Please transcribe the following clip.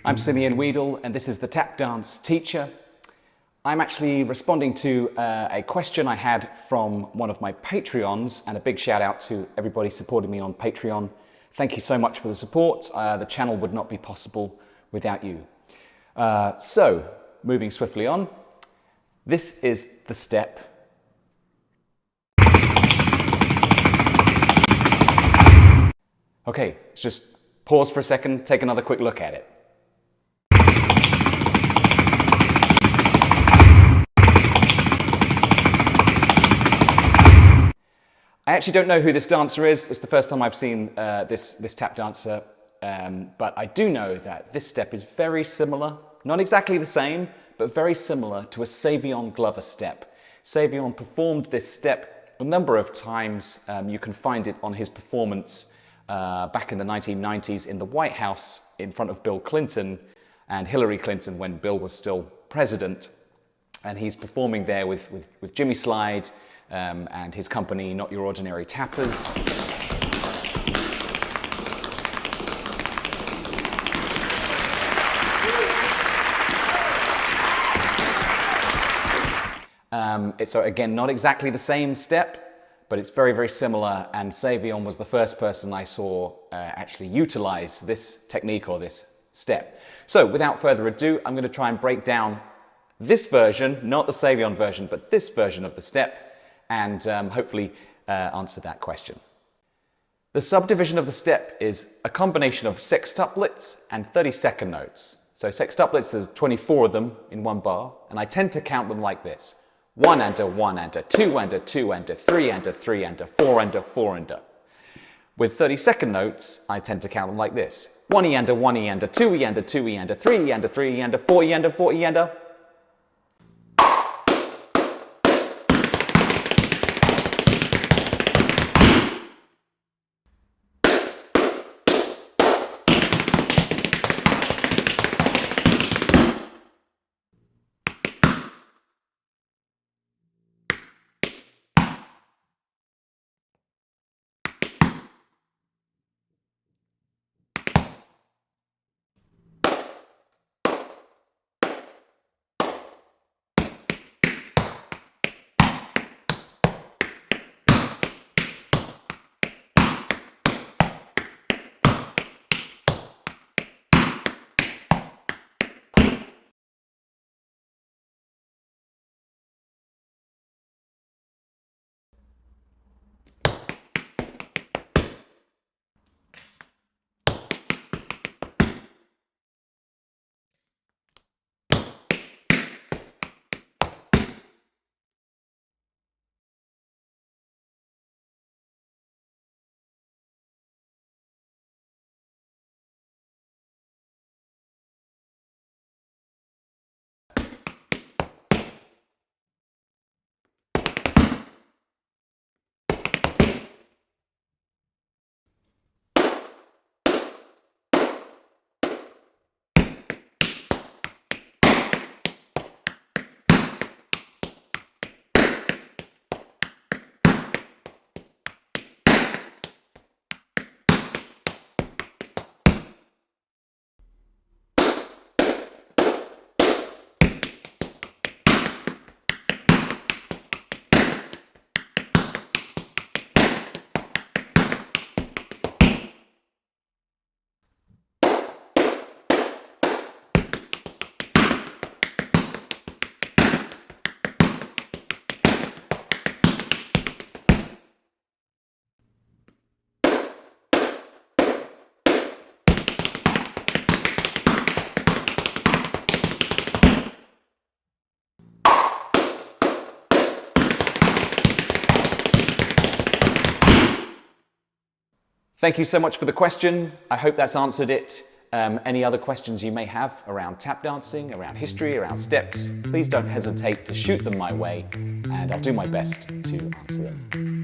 I'm Simeon Weedle, and this is the Tap Dance Teacher. I'm actually responding to a question I had from one of my Patreons, and a big shout out to everybody supporting me on Patreon. Thank you so much for the support. The channel would not be possible without you. So, moving swiftly on, this is the step. Okay, let's just pause for a second, take another quick look at it. I actually don't know who this dancer is. It's the first time I've seen this tap dancer, but I do know that this step is very similar, not exactly the same, but very similar to a Savion Glover step. Savion performed this step a number of times. You can find it on his performance back in the 1990s in the White House in front of Bill Clinton and Hillary Clinton when Bill was still president. And he's performing there with Jimmy Slide and his company, Not Your Ordinary Tappers. It's, so again, not exactly the same step, but it's very, very similar, and Savion was the first person I saw actually utilize this technique or this step. So without further ado, I'm going to try and break down this version, not the Savion version, but this version of the step, and hopefully answer that question. The subdivision of the step is a combination of sextuplets and 30-second notes. So sextuplets, there's 24 of them in one bar, and I tend to count them like this. 1 and a 1 and a 2 and a 2 and a 3 and a 3 and a 4 and a 4 and a. With 30-second notes, I tend to count them like this. 1e and a 1e and a 2e and a 2e and a 3e and a 3e and a 4e and a 4e and a. Thank you so much for the question. I hope that's answered it. Any other questions you may have around tap dancing, around history, around steps, please don't hesitate to shoot them my way, and I'll do my best to answer them.